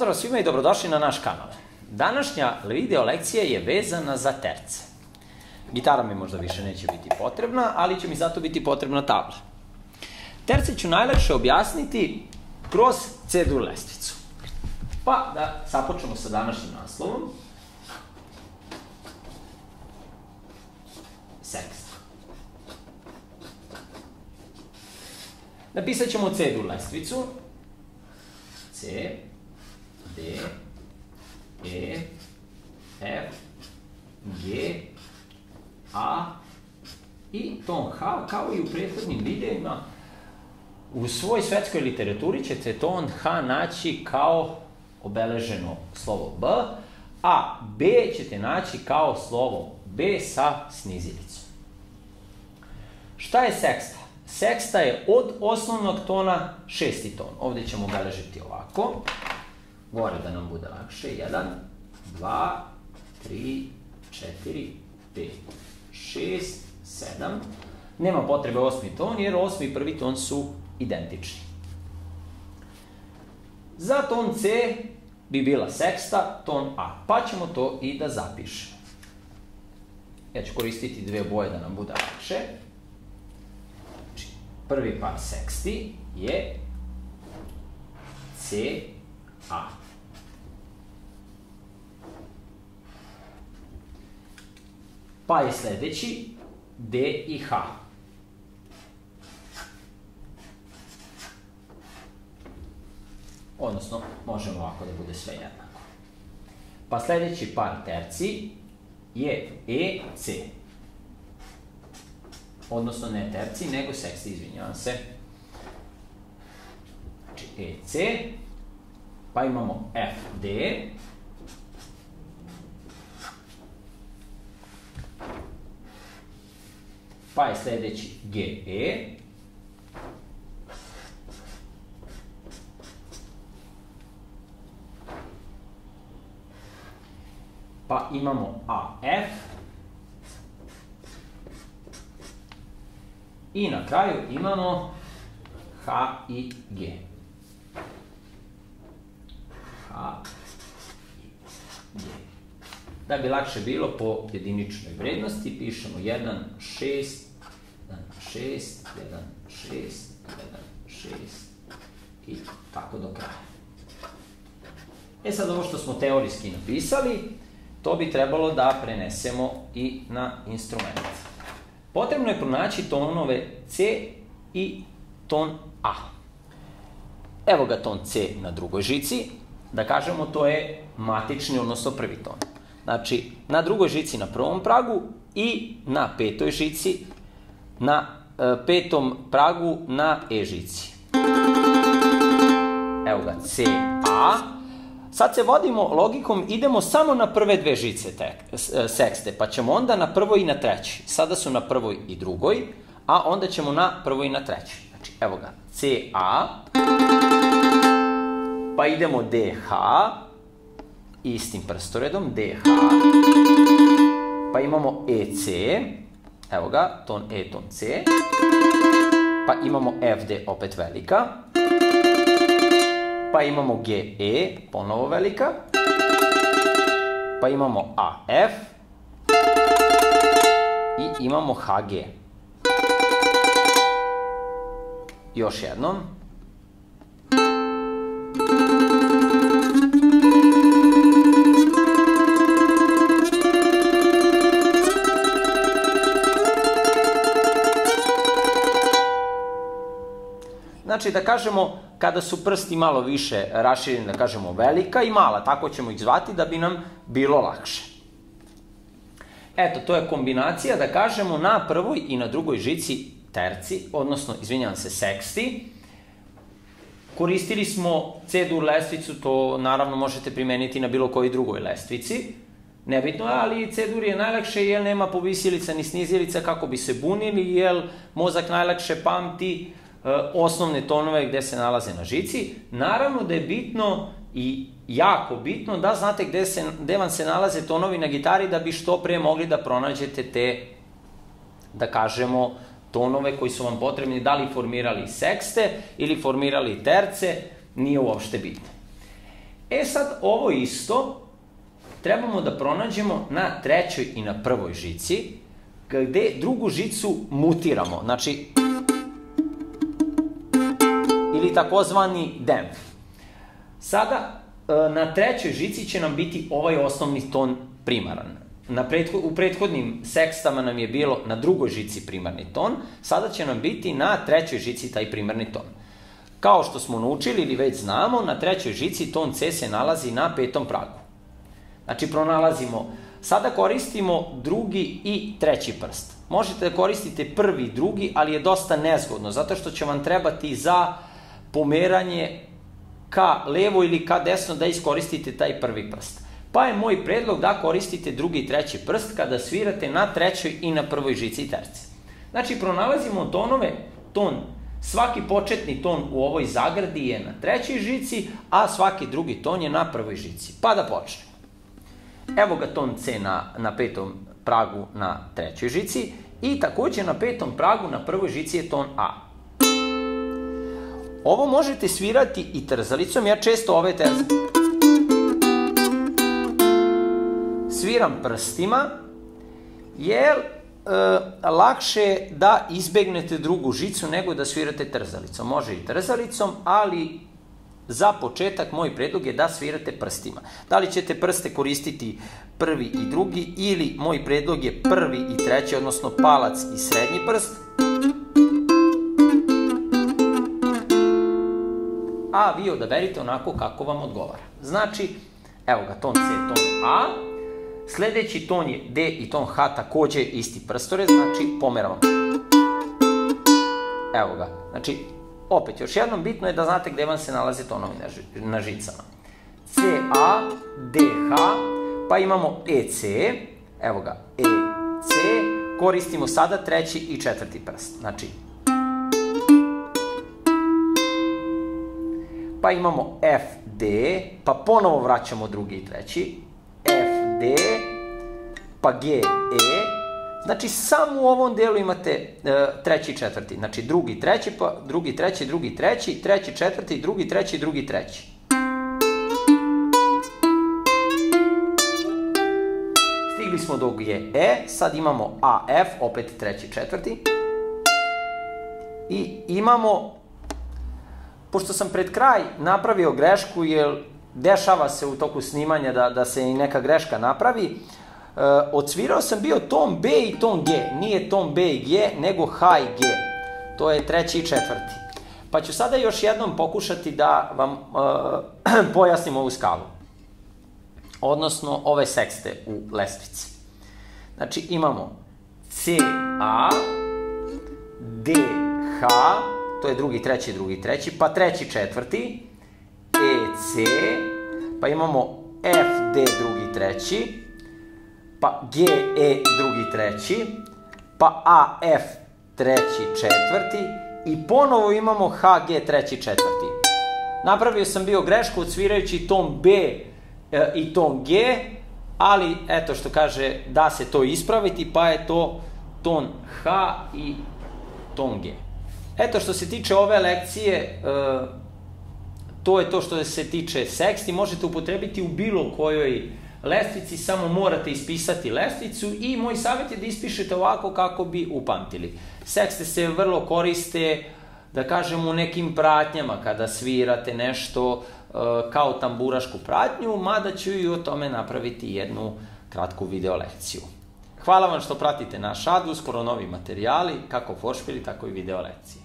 Pozdrav svima i dobrodošli na naš kanal. Današnja video lekcija je vezana za terce. Gitara mi možda više neće biti potrebna, ali će mi zato biti potrebna tabla. Terce ću najlakše objasniti kroz C-dur lestvicu. Pa da započnemo sa današnjim naslovom. Seksta. Napisat ćemo C-dur lestvicu. C, D, E, F, G, A i ton H, kao i u prethodnim videima. U svoj svetskoj literaturi ćete ton H naći kao obeleženo slovo B, a B ćete naći kao slovo B sa snizilicom. Šta je seksta? Seksta je od osnovnog tona šesti ton. Ovdje ćemo obeležiti ovako. Gore da nam bude lakše. 1, 2, 3, 4, 5, 6, 7. Nema potrebe osmi ton, jer osmi i prvi ton su identični. Za ton C bi bila seksta, ton A. Pa ćemo to i da zapišemo. Ja ću koristiti dve boje da nam bude lakše. Prvi par seksti je C, A. Pa je sledeći D i H. Odnosno, možemo ovako da bude sve jednako. Pa sledeći par terci je E, C. Odnosno ne terci, nego seksti, izvinjavam se. Znači E, C, pa imamo F, D, pa je sledeći G, E, pa imamo A, F, i na kraju imamo H i G. H i G. Da bi lakše bilo po jediničnoj vrednosti, pišemo 1, 6, 1, 6, 1, 6, 1, 6 i tako do kraja. E sad ovo što smo teorijski napisali, to bi trebalo da prenesemo i na instrument. Potrebno je pronaći tonove C i ton A. Evo ga ton C na drugoj žici. Da kažemo, to je matični, odnosno prvi ton. Znači, na drugoj žici na prvom pragu i na petoj žici, na petom pragu na E žici. Evo ga, C, A. Sad se vodimo logikom, idemo samo na prve dve žice sekste, pa ćemo onda na prvoj i na trećoj. Sada su na prvoj i drugoj, a onda ćemo na prvoj i na trećoj. Znači, evo ga, C, A, pa idemo D, H, istim prstoredom, D, H, pa imamo E, C, evo ga, ton E, ton C, pa imamo F, D, opet velika, pa imamo G, E, ponovo velika, pa imamo A, F i imamo H, G. Još jednom. Znači, da kažemo, kada su prsti malo više rašireni, da kažemo velika i mala, tako ćemo ih zvati da bi nam bilo lakše. Eto, to je kombinacija, da kažemo, na prvoj i na drugoj žici terci, odnosno, izvinjavam se, seksti. Koristili smo C-dur lestvicu, to naravno možete primeniti na bilo kojoj drugoj lestvici. Nebitno je, ali C-dur je najlakše jer nema povisilica ni snizilica kako bi se bunili, jer mozak najlakše pamti osnovne tonove gde se nalaze na žici. Naravno da je bitno i jako bitno da znate gde vam se nalaze tonovi na gitari da bi što pre mogli da pronađete te, da kažemo, tonove koji su vam potrebni, da li formirali sekste ili formirali terce, nije uopšte bitno. E sad, ovo isto trebamo da pronađemo na trećoj i na prvoj žici, gde drugu žicu mutiramo, znači, ili takozvani demp. Sada, na trećoj žici će nam biti ovaj osnovni ton primaran. U prethodnim sekstama nam je bilo na drugoj žici primarni ton, sada će nam biti na trećoj žici taj primarni ton. Kao što smo naučili ili već znamo, na trećoj žici ton C se nalazi na petom pragu. Znači, pronalazimo, sada koristimo drugi i treći prst. Možete da koristite prvi i drugi, ali je dosta nezgodno, zato što će vam trebati za pomeranje ka levo ili ka desno da iskoristite taj prvi prst. Pa je moj predlog da koristite drugi i treći prst kada svirate na trećoj i na prvoj žici terce. Znači, pronalazimo tonove, svaki početni ton u ovoj zagradi je na trećoj žici, a svaki drugi ton je na prvoj žici. Pa da počnemo. Evo ga ton C na petom pragu na trećoj žici i takođe na petom pragu na prvoj žici je ton A. Ovo možete svirati i trzalicom, ja često ove terce sviram prstima, jer lakše da izbegnete drugu žicu nego da svirate trzalicom. Može i trzalicom, ali za početak moj predlog je da svirate prstima. Da li ćete prste koristiti prvi i drugi, ili moj predlog je prvi i treći, odnosno palac i srednji prst, a vi odaberite onako kako vam odgovara. Znači, evo ga, ton C, ton A, sledeći ton je D i ton H, takođe isti prstorez, znači pomeravam. Evo ga, znači, opet, još jednom bitno je da znate gde vam se nalaze tonovi na žicama. C, A, D, H, pa imamo E, C, evo ga, E, C, koristimo sada treći i četvrti prst, znači, pa imamo F, D, pa ponovo vraćamo drugi i treći, F, D, pa G, E, znači samo u ovom delu imate treći i četvrti, znači drugi, treći, pa drugi, treći, drugi, treći, treći, četvrti, drugi, treći, drugi, treći. Stigli smo do G, E, sad imamo A, F, opet treći, četvrti, i imamo, pošto sam pred kraj napravio grešku, jer dešava se u toku snimanja da se i neka greška napravi, odsvirao sam bio ton B i ton G, nije ton B i G, nego H i G, to je treći i četvrti. Pa ću sada još jednom pokušati da vam pojasnim ovu skalu, odnosno ove sekste u lestvici. Znači imamo C, A, D, H, to je drugi, treći, pa treći, četvrti, E, C, pa imamo F, D, drugi, treći, pa G, E, drugi, treći, pa A, F, treći, četvrti i ponovo imamo H, G, treći, četvrti. Napravio sam bio grešku odsvirajući ton B i ton G, ali eto što kaže da se to ispraviti, pa je to ton H i ton G. Eto što se tiče ove lekcije, to je to što se tiče seksti, možete upotrebiti u bilo kojoj lestvici, samo morate ispisati lestvicu i moj savjet je da ispišete ovako kako bi upamtili. Sekste se vrlo koriste, da kažem, u nekim pratnjama kada svirate nešto kao tamburašku pratnju, mada ću i o tome napraviti jednu kratku video lekciju. Hvala vam što pratite naš rad, uskoro novi materijali, kako voršpili, tako i video lekcije.